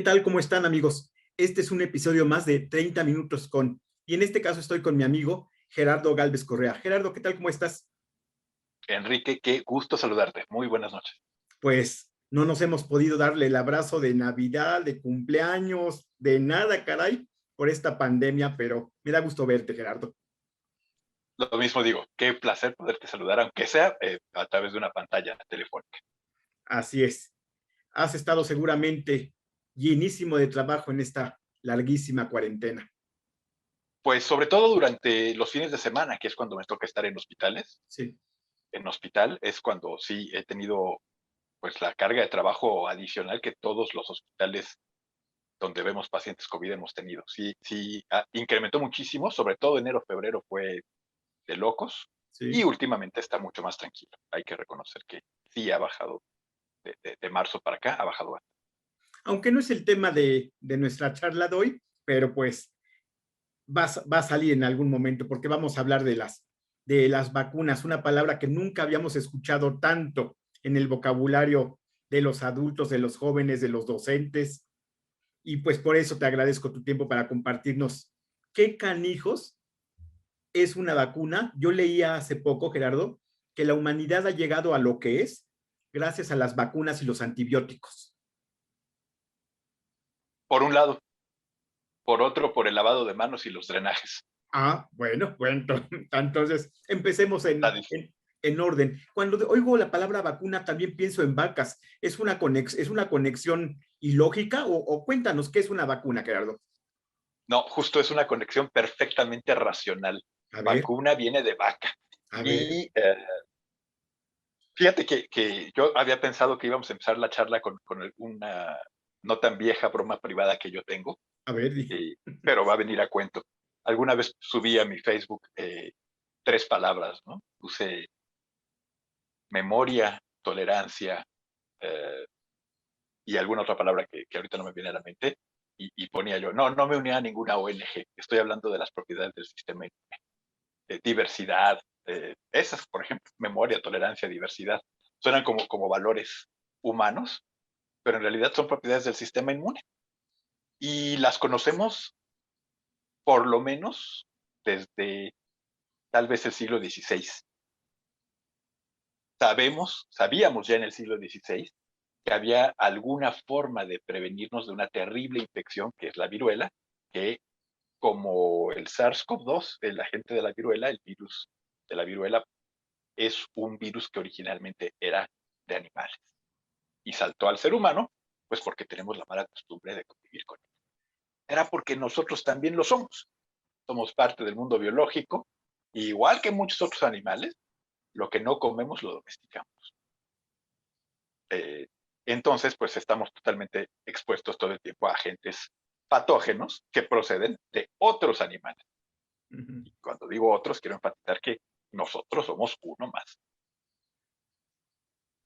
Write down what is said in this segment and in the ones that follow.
tal? ¿Cómo están, amigos? Este es un episodio más de 30 minutos con, y en este caso estoy con mi amigo Gerardo Galvez Correa. Gerardo, ¿qué tal? ¿Cómo estás? Enrique, qué gusto saludarte. Muy buenas noches. Pues no nos hemos podido darle el abrazo de Navidad, de cumpleaños, de nada, caray, por esta pandemia, pero me da gusto verte, Gerardo. Lo mismo digo, qué placer poderte saludar, aunque sea a través de una pantalla telefónica. Así es. Has estado seguramente llenísimo de trabajo en esta larguísima cuarentena. Pues sobre todo durante los fines de semana, que es cuando me toca estar en hospitales. Sí. En hospital es cuando sí he tenido pues la carga de trabajo adicional que todos los hospitales donde vemos pacientes COVID hemos tenido. Sí, sí, incrementó muchísimo, sobre todo enero, febrero fue de locos y Sí. últimamente está mucho más tranquilo. Hay que reconocer que sí ha bajado de marzo para acá, ha bajado. Aunque no es el tema de nuestra charla de hoy, pero pues va a salir en algún momento porque vamos a hablar de las vacunas, una palabra que nunca habíamos escuchado tanto en el vocabulario de los adultos, de los jóvenes, de los docentes. Y pues por eso te agradezco tu tiempo para compartirnos qué canijos es una vacuna. Yo leía hace poco, Gerardo, que la humanidad ha llegado a lo que es gracias a las vacunas y los antibióticos. Por un lado, por otro, por el lavado de manos y los drenajes. Ah, bueno, entonces empecemos Está difícil. en orden. Cuando oigo la palabra vacuna, también pienso en vacas. ¿Es una conexión ilógica o cuéntanos qué es una vacuna, Gerardo? No, justo es una conexión perfectamente racional. A ver, Vacuna viene de vaca. a ver, Y fíjate que yo había pensado que íbamos a empezar la charla con una no tan vieja broma privada que yo tengo, a ver, dije. pero va a venir a cuento. Alguna vez subí a mi Facebook 3 palabras, ¿no? Puse memoria, tolerancia, eh, y alguna otra palabra que ahorita no me viene a la mente, y ponía yo, no me unía a ninguna ONG, estoy hablando de las propiedades del sistema, diversidad, esas, por ejemplo, memoria, tolerancia, diversidad, suenan como valores humanos, pero en realidad son propiedades del sistema inmune. Y las conocemos por lo menos desde tal vez el siglo XVI. Sabíamos ya en el siglo XVI que había alguna forma de prevenirnos de una terrible infección que es la viruela, que como el SARS-CoV-2, el agente de la viruela, el virus de la viruela, es un virus que originalmente era de animales y saltó al ser humano, pues porque tenemos la mala costumbre de convivir con él. Era porque nosotros también lo somos. Somos parte del mundo biológico, igual que muchos otros animales, lo que no comemos lo domesticamos. Eh, entonces, pues estamos totalmente expuestos todo el tiempo a agentes patógenos que proceden de otros animales. Y cuando digo otros, quiero enfatizar que nosotros somos uno más.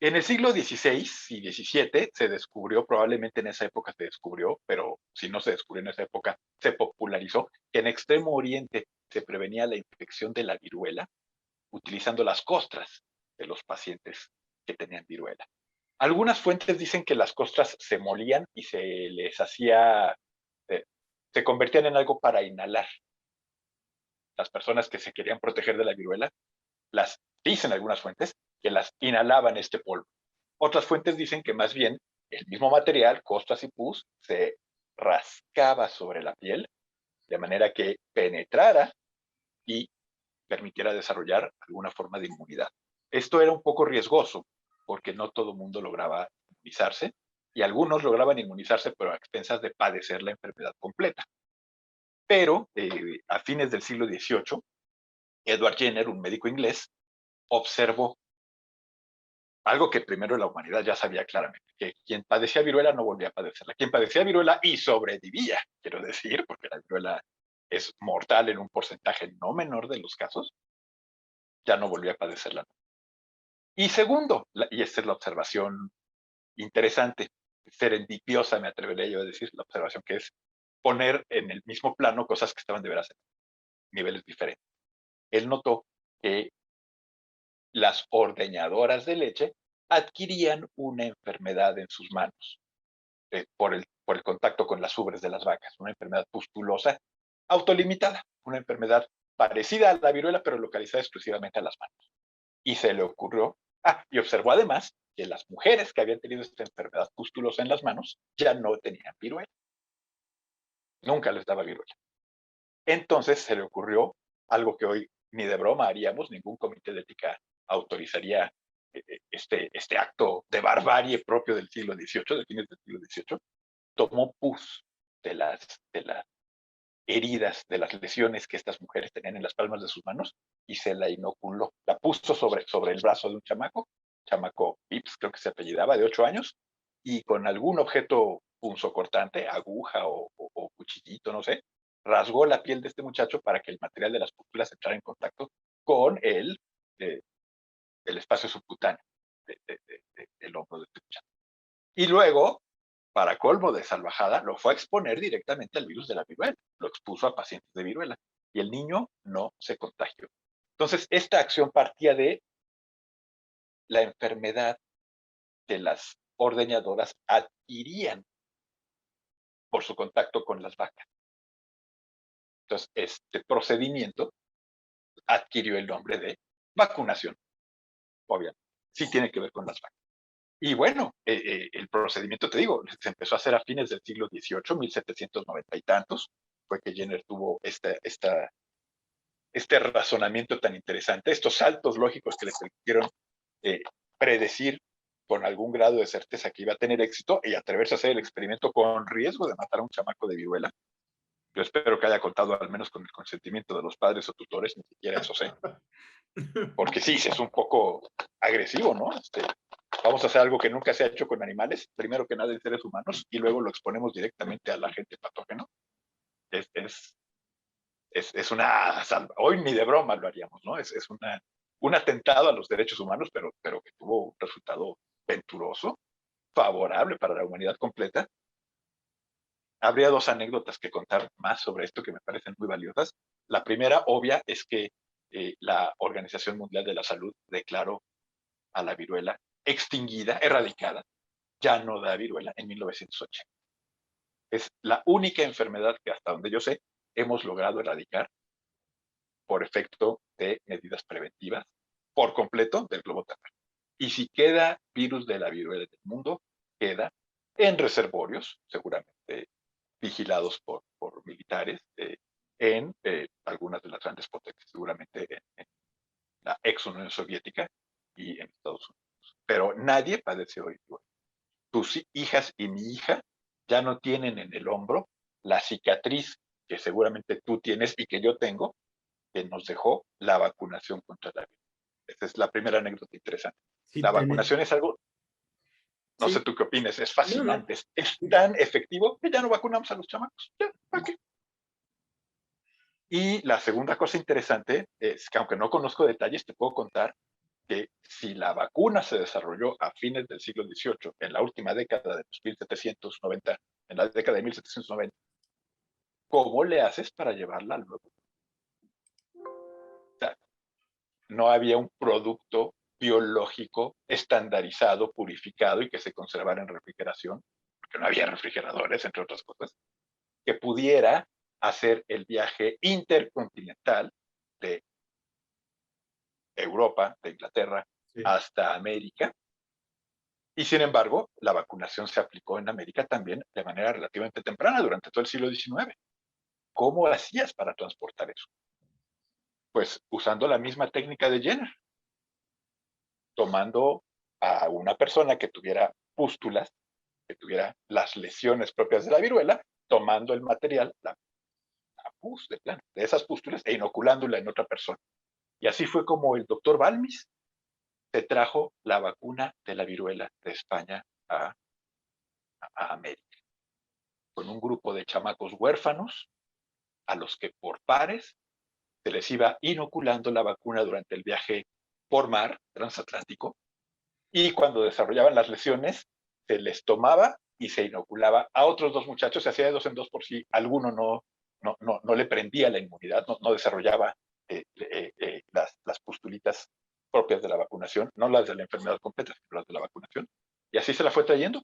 En el siglo XVI y XVII se descubrió, probablemente en esa época se descubrió, pero si no se descubrió en esa época, se popularizó, que en Extremo Oriente se prevenía la infección de la viruela utilizando las costras de los pacientes que tenían viruela. Algunas fuentes dicen que las costras se molían y se les hacía, eh, se convertían en algo para inhalar. Las personas que se querían proteger de la viruela, las dicen algunas fuentes, que las inhalaban este polvo. Otras fuentes dicen que más bien el mismo material, costras y pus, se rascaba sobre la piel de manera que penetrara y permitiera desarrollar alguna forma de inmunidad. Esto era un poco riesgoso porque no todo el mundo lograba inmunizarse y algunos lograban inmunizarse pero a expensas de padecer la enfermedad completa. Pero a fines del siglo XVIII, Edward Jenner, un médico inglés, observó algo que primero la humanidad ya sabía claramente, que quien padecía viruela no volvía a padecerla. Quien padecía viruela y sobrevivía, quiero decir, porque la viruela es mortal en un porcentaje no menor de los casos, ya no volvía a padecerla. Y segundo, y esta es la observación interesante, serendipiosa, me atrevería yo a decir, la observación que es poner en el mismo plano cosas que estaban de veras en niveles diferentes. Él notó que las ordeñadoras de leche adquirían una enfermedad en sus manos por el por el contacto con las ubres de las vacas, una enfermedad pustulosa autolimitada, una enfermedad parecida a la viruela, pero localizada exclusivamente a las manos. Y se le ocurrió, y observó además que las mujeres que habían tenido esta enfermedad pustulosa en las manos ya no tenían viruela, nunca les daba viruela. Entonces se le ocurrió algo que hoy ni de broma haríamos, ningún comité de ética autorizaría este acto de barbarie propio del siglo XVIII, de fines del siglo XVIII. Tomó pus de las heridas, de las lesiones que estas mujeres tenían en las palmas de sus manos y se la inoculó. La puso sobre el brazo de un chamaco Pips, creo que se apellidaba, de 8 años, y con algún objeto punzocortante, aguja o cuchillito, no sé, rasgó la piel de este muchacho para que el material de las pústulas entrara en contacto con el espacio subcutáneo del hombro de este muchacho. Y luego, para colmo de salvajada, lo fue a exponer directamente al virus de la viruela. Lo expuso a pacientes de viruela. Y el niño no se contagió. Entonces, esta acción partía de la enfermedad que las ordeñadoras adquirían por su contacto con las vacas. Entonces, este procedimiento adquirió el nombre de vacunación, obviamente. Sí tiene que ver con las vacas. Y bueno, el procedimiento, te digo, se empezó a hacer a fines del siglo XVIII, 1790 y tantos. Fue que Jenner tuvo este razonamiento tan interesante, estos saltos lógicos que le permitieron predecir con algún grado de certeza que iba a tener éxito y atreverse a hacer el experimento con riesgo de matar a un chamaco de viruela. Yo espero que haya contado al menos con el consentimiento de los padres o tutores, ni siquiera eso sé. Porque sí, es un poco agresivo, ¿no? Vamos a hacer algo que nunca se ha hecho con animales, primero que nada en seres humanos, y luego lo exponemos directamente al agente patógeno. Es una salva. Hoy ni de broma lo haríamos, ¿no? Es un atentado a los derechos humanos, pero que tuvo un resultado venturoso, favorable para la humanidad completa. Habría 2 anécdotas que contar más sobre esto que me parecen muy valiosas. La primera, obvia, es que la Organización Mundial de la Salud declaró a la viruela extinguida, erradicada, ya no da viruela en 1980. Es la única enfermedad que hasta donde yo sé hemos logrado erradicar por efecto de medidas preventivas por completo del globo terráqueo. Y si queda virus de la viruela en el mundo, queda en reservorios, seguramente vigilados por militares, en algunas de las grandes potencias, seguramente en la ex Unión Soviética y en Estados Unidos. Pero nadie padece hoy. Tus hijas y mi hija ya no tienen en el hombro la cicatriz que seguramente tú tienes y que yo tengo, que nos dejó la vacunación contra la viruela. Esa es la primera anécdota interesante. Sí, La vacunación es algo, no sé sí, tú qué opinas, es no, no. fascinante, es tan efectivo que ya no vacunamos a los chamacos. Ya, ¿para qué? Y la segunda cosa interesante es que, aunque no conozco detalles, te puedo contar que si la vacuna se desarrolló a fines del siglo XVIII, en la última década de los 1790, en la década de 1790, ¿cómo le haces para llevarla al nuevo? O sea, no había un producto biológico estandarizado, purificado y que se conservara en refrigeración, porque no había refrigeradores, entre otras cosas, que pudiera hacer el viaje intercontinental de Europa, de Inglaterra, Sí. hasta América. Y sin embargo, la vacunación se aplicó en América también de manera relativamente temprana, durante todo el siglo XIX. ¿Cómo hacías para transportar eso? Pues usando la misma técnica de Jenner, tomando a una persona que tuviera pústulas, que tuviera las lesiones propias de la viruela, tomando el material, la pus de plano, de esas pústulas, e inoculándola en otra persona. Y así fue como el doctor Balmis se trajo la vacuna de la viruela de España a América, con un grupo de chamacos huérfanos a los que por pares se les iba inoculando la vacuna durante el viaje por mar transatlántico, y cuando desarrollaban las lesiones se les tomaba y se inoculaba a otros 2 muchachos. Se hacía de 2 en 2 por si alguno no le prendía la inmunidad, no desarrollaba las pustulitas propias de la vacunación, no las de la enfermedad completa, sino las de la vacunación. Y así se la fue trayendo.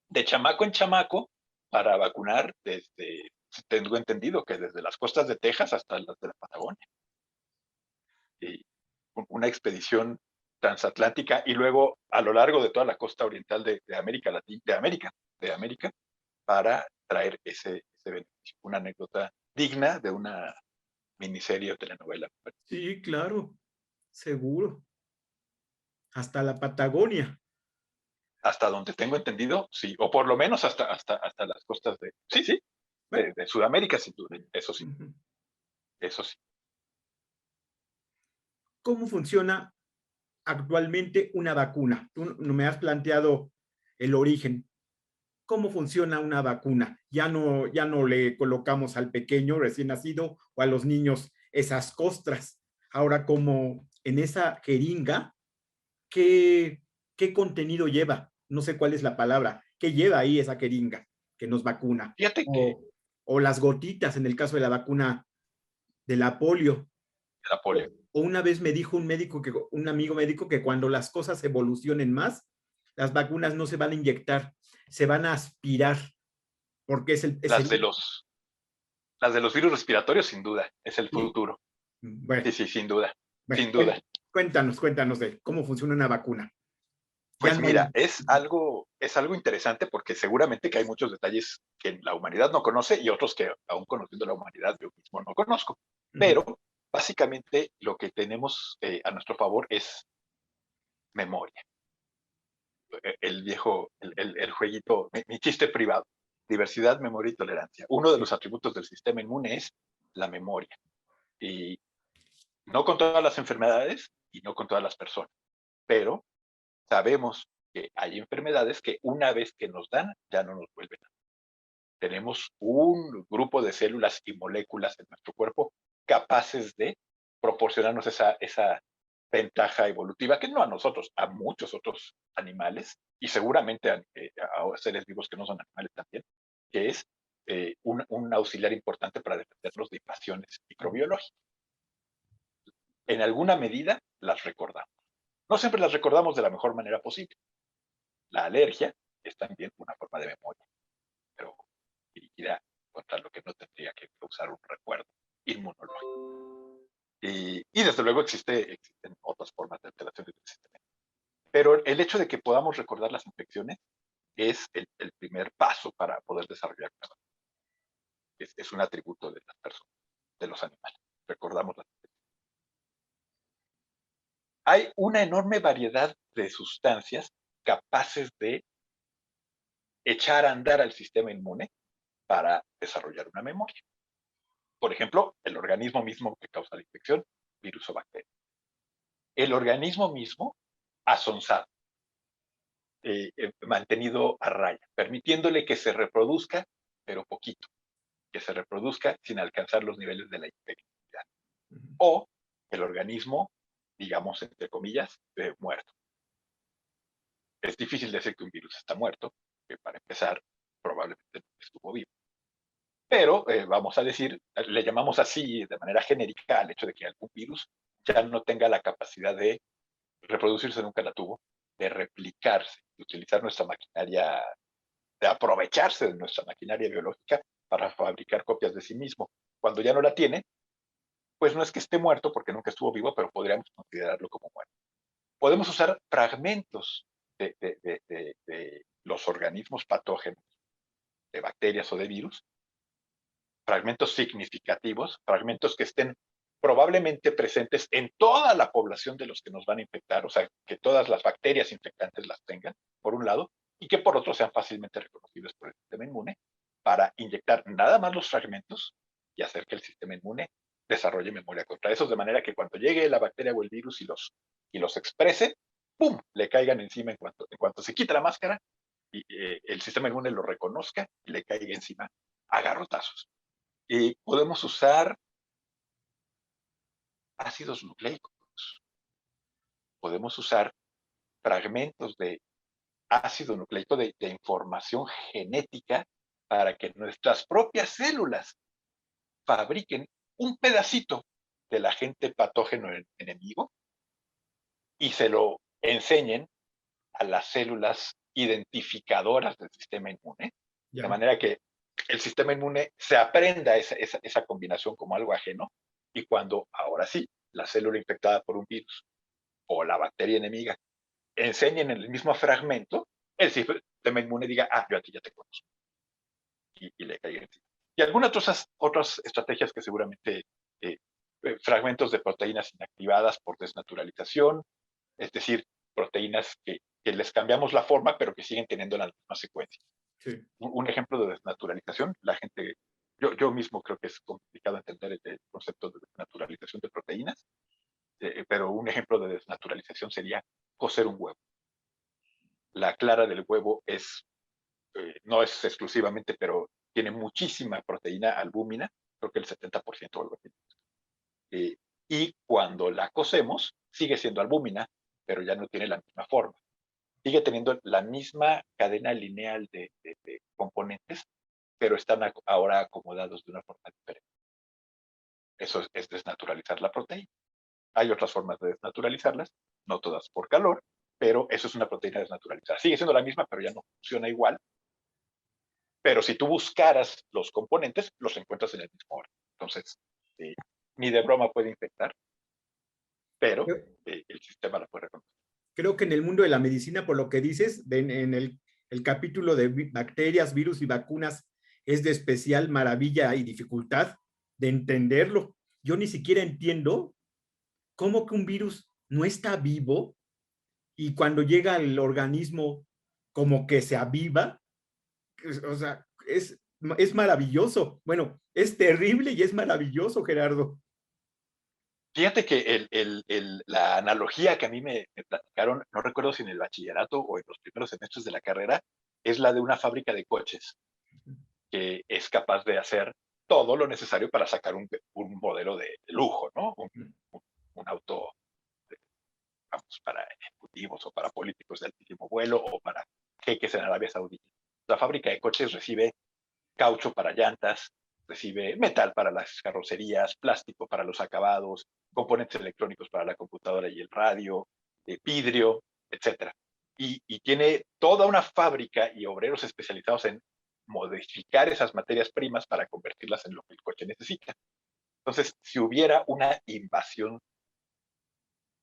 De chamaco en chamaco, para vacunar desde, tengo entendido que desde las costas de Texas hasta las de la Patagonia. Y una expedición transatlántica y luego a lo largo de toda la costa oriental de América Latina, de América, para traer ese beneficio. Una anécdota digna de una miniserie o telenovela. Sí, claro, seguro. Hasta la Patagonia. Hasta donde tengo entendido, sí, o por lo menos hasta las costas de, sí, sí, Bueno, de Sudamérica, sin duda, eso sí, ujú. eso sí. ¿Cómo funciona actualmente una vacuna? Tú no me has planteado el origen. ¿Cómo funciona una vacuna? Ya no le colocamos al pequeño recién nacido o a los niños esas costras. Ahora, como en esa jeringa, ¿qué, qué contenido lleva? No sé cuál es la palabra. ¿Qué lleva ahí esa jeringa que nos vacuna? Fíjate que O las gotitas en el caso de la vacuna de la polio. la polio, O una vez me dijo un amigo médico que cuando las cosas evolucionen más, las vacunas no se van a inyectar, se van a aspirar, porque es las el de los, las de los virus respiratorios, sin duda, es el sí. futuro. Bueno, Sí, sí, sin duda, bueno, sin duda. cuéntanos de cómo funciona una vacuna. Ya Pues no hay. mira, es algo interesante porque seguramente que hay muchos detalles que la humanidad no conoce y otros que aún conociendo la humanidad yo mismo no conozco. Ujú, Pero básicamente lo que tenemos a nuestro favor es memoria. El viejo, el jueguito, mi chiste privado, diversidad, memoria y tolerancia. Uno de sí, los atributos del sistema inmune es la memoria. Y no con todas las enfermedades y no con todas las personas, pero sabemos que hay enfermedades que una vez que nos dan, ya no nos vuelven a dar. Tenemos un grupo de células y moléculas en nuestro cuerpo capaces de proporcionarnos esa ventaja evolutiva, que no a nosotros, a muchos otros animales, y seguramente a seres vivos que no son animales también, que es un auxiliar importante para defendernos de invasiones microbiológicas. En alguna medida las recordamos. No siempre las recordamos de la mejor manera posible. La alergia es también una forma de memoria, pero dirigida contra lo que no tendría que causar un recuerdo inmunológico. Y desde luego existen otras formas de alteraciones del sistema. Pero el hecho de que podamos recordar las infecciones es el primer paso para poder desarrollar una vacuna. Es un atributo de las personas, de los animales. Recordamos las infecciones. Hay una enorme variedad de sustancias capaces de echar a andar al sistema inmune para desarrollar una memoria. Por ejemplo, el organismo mismo que causa la infección, virus o bacteria. El organismo mismo asonsado, mantenido a raya, permitiéndole que se reproduzca, pero poquito, que se reproduzca sin alcanzar los niveles de la infectividad. ujú. O el organismo, digamos, entre comillas, muerto. Es difícil decir que un virus está muerto, que para empezar, probablemente no estuvo vivo. Pero vamos a decir, le llamamos así de manera genérica al hecho de que algún virus ya no tenga la capacidad de reproducirse, nunca la tuvo, de replicarse, de utilizar nuestra maquinaria, de aprovecharse de nuestra maquinaria biológica para fabricar copias de sí mismo. Cuando ya no la tiene, pues no es que esté muerto porque nunca estuvo vivo, pero podríamos considerarlo como muerto. Podemos usar fragmentos de los organismos patógenos, de bacterias o de virus, fragmentos significativos, fragmentos que estén probablemente presentes en toda la población de los que nos van a infectar, o sea, que todas las bacterias infectantes las tengan, por un lado, y que por otro sean fácilmente reconocibles por el sistema inmune, para inyectar nada más los fragmentos y hacer que el sistema inmune desarrolle memoria contra esos, de manera que cuando llegue la bacteria o el virus y los exprese, ¡pum!, le caigan encima en cuanto se quita la máscara y el sistema inmune lo reconozca y le caiga encima a garrotazos. Podemos usar ácidos nucleicos, podemos usar fragmentos de ácido nucleico de información genética para que nuestras propias células fabriquen un pedacito del agente patógeno enemigo y se lo enseñen a las células identificadoras del sistema inmune De ya, manera que el sistema inmune se aprenda esa combinación como algo ajeno, y cuando, ahora sí, la célula infectada por un virus o la bacteria enemiga enseñen en el mismo fragmento, el sistema inmune diga, yo a ti ya te conozco, y le caiga encima. Y algunas otras estrategias que seguramente, fragmentos de proteínas inactivadas por desnaturalización, es decir, proteínas que les cambiamos la forma, pero que siguen teniendo la misma secuencia. sí, Un ejemplo de desnaturalización, la gente, yo mismo creo que es complicado entender el concepto de desnaturalización de proteínas, pero un ejemplo de desnaturalización sería cocer un huevo. La clara del huevo no es exclusivamente, pero tiene muchísima proteína albúmina, creo que el 70% o algo así. Eh, y cuando la cocemos, sigue siendo albúmina, pero ya no tiene la misma forma. Sigue teniendo la misma cadena lineal de componentes, pero están ahora acomodados de una forma diferente. Eso es desnaturalizar la proteína. Hay otras formas de desnaturalizarlas, no todas por calor, pero eso es una proteína desnaturalizada. Sigue siendo la misma, pero ya no funciona igual. Pero si tú buscaras los componentes, los encuentras en el mismo orden. Entonces, eh, ni de broma puede infectar, pero el sistema la puede reconocer. creo que en el mundo de la medicina, por lo que dices, en el capítulo de bacterias, virus y vacunas, es de especial maravilla y dificultad de entenderlo. Yo ni siquiera entiendo cómo que un virus no está vivo y cuando llega al organismo como que se aviva. O sea, es maravilloso. Bueno, es terrible y es maravilloso, Gerardo. Fíjate que la analogía que a mí me platicaron, no recuerdo si en el bachillerato o en los primeros semestres de la carrera, es la de una fábrica de coches que es capaz de hacer todo lo necesario para sacar un modelo de lujo, ¿no? Un auto, vamos, para ejecutivos o para políticos de altísimo vuelo o para jeques en Arabia Saudita. La fábrica de coches recibe caucho para llantas, recibe metal para las carrocerías, plástico para los acabados, componentes electrónicos para la computadora y el radio, vidrio, etcétera. Y tiene toda una fábrica y obreros especializados en modificar esas materias primas para convertirlas en lo que el coche necesita. Entonces, si hubiera una invasión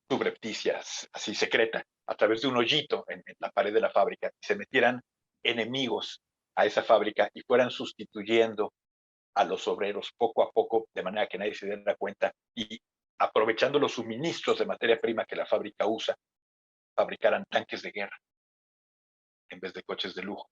subrepticia, así secreta, a través de un hoyito en la pared de la fábrica, y se metieran enemigos a esa fábrica y fueran sustituyendo a los obreros poco a poco, de manera que nadie se diera cuenta, y aprovechando los suministros de materia prima que la fábrica usa, fabricaran tanques de guerra en vez de coches de lujo.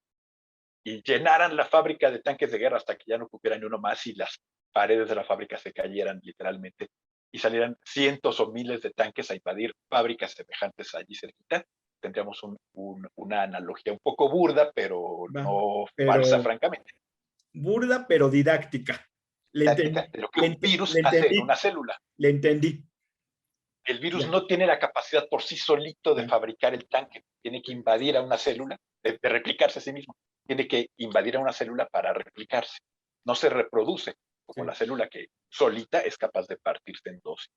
Y llenaran la fábrica de tanques de guerra hasta que ya no cupieran ni uno más y las paredes de la fábrica se cayeran literalmente y salieran cientos o miles de tanques a invadir fábricas semejantes allí cerquita. Tendríamos una analogía un poco burda, pero Va, no falsa, pero francamente. burda, pero didáctica. Le Didáctica entendí, de lo que un virus le hace en entendí, una célula. le entendí. El virus Ya, no tiene la capacidad por sí solito de ya, fabricar el tanque, tiene que invadir a una célula, de replicarse a sí mismo, tiene que invadir a una célula para replicarse. No se reproduce como sí. la célula que solita es capaz de partirse en dos.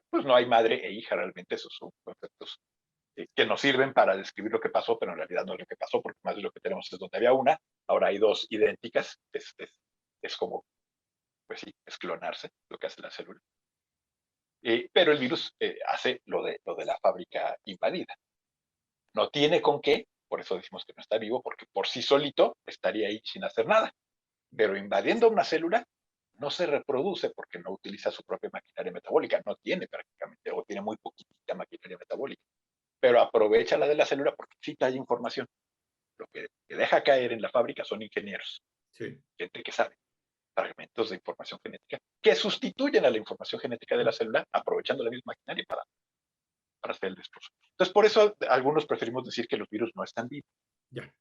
Pues no hay madre e hija realmente, esos son conceptos que nos sirven para describir lo que pasó, pero en realidad no es lo que pasó, porque más de lo que tenemos es donde había una, ahora hay dos idénticas, es como, pues sí, es clonarse lo que hace la célula. Pero el virus hace lo de la fábrica invadida. No tiene con qué, por eso decimos que no está vivo, porque por sí solito estaría ahí sin hacer nada. Pero invadiendo una célula, no se reproduce porque no utiliza su propia maquinaria metabólica, no tiene prácticamente, o tiene muy poquita maquinaria metabólica, pero aprovecha la de la célula porque sí trae información. Lo que deja caer en la fábrica son ingenieros, Sí. gente que sabe, fragmentos de información genética que sustituyen a la información genética de la célula, aprovechando la misma maquinaria para hacer el destrozo. Entonces, por eso algunos preferimos decir que los virus no están vivos. Ya,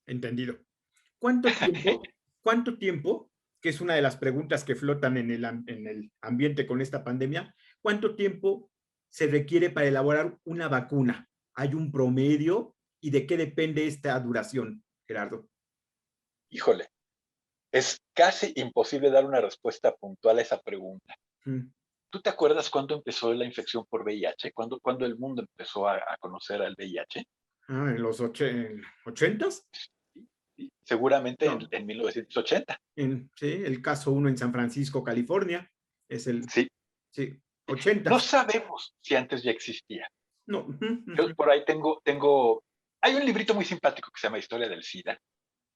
entendido. ¿Cuánto tiempo, que es una de las preguntas que flotan en el ambiente con esta pandemia, cuánto tiempo se requiere para elaborar una vacuna? ¿Hay un promedio y de qué depende esta duración, Gerardo? Híjole, es casi imposible dar una respuesta puntual a esa pregunta. Mm. ¿Tú te acuerdas cuándo empezó la infección por VIH? ¿Cuándo el mundo empezó a conocer al VIH? En los 80s. ¿sí? Seguramente No, en 1980. sí, el caso uno en San Francisco, California, es Sí. sí, No 80. sabemos si antes ya existía. No, ujú, Yo ujú, por ahí hay un librito muy simpático que se llama Historia del SIDA.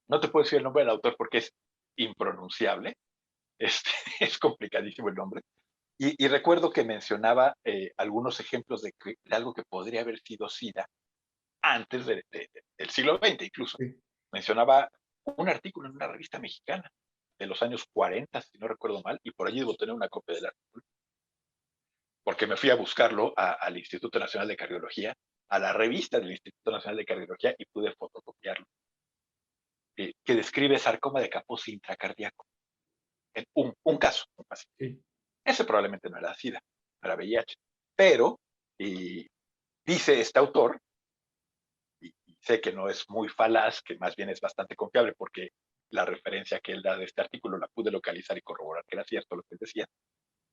No te puedo decir el nombre del autor porque es impronunciable. Este, es complicadísimo el nombre. Y recuerdo que mencionaba algunos ejemplos de algo que podría haber sido SIDA antes del siglo XX incluso. sí. Mencionaba un artículo en una revista mexicana de los años 40, si no recuerdo mal, y por allí debo tener una copia del artículo, porque me fui a buscarlo al Instituto Nacional de Cardiología, a la revista del Instituto Nacional de Cardiología, y pude fotocopiarlo, que describe sarcoma de Kaposi intracardíaco. En un caso, un paciente. Sí. Ese probablemente no era SIDA, no era VIH, pero y dice este autor, y sé que no es muy falaz, que más bien es bastante confiable, porque la referencia que él da de este artículo la pude localizar y corroborar que era cierto lo que él decía,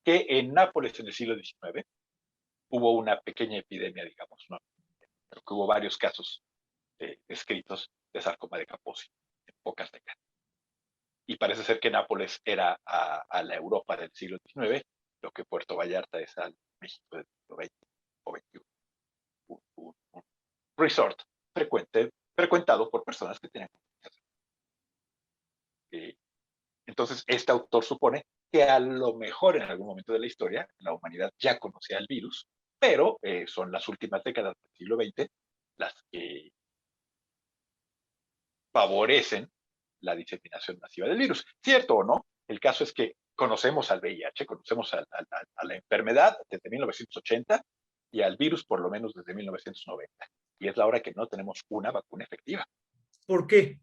que en Nápoles en el siglo XIX hubo una pequeña epidemia, digamos, ¿no? Pero que hubo varios casos escritos de sarcoma de Kaposi en pocas décadas. Y parece ser que Nápoles era a la Europa del siglo XIX, lo que Puerto Vallarta es al México del siglo XX o XXI. Un resort frecuentado por personas que tenían complicaciones. Entonces, este autor supone que a lo mejor en algún momento de la historia la humanidad ya conocía el virus, pero son las últimas décadas del siglo XX las que favorecen la diseminación masiva del virus. ¿Cierto o no? El caso es que conocemos al VIH, conocemos a la enfermedad desde 1980 y al virus por lo menos desde 1990. Y es la hora que no tenemos una vacuna efectiva. ¿Por qué?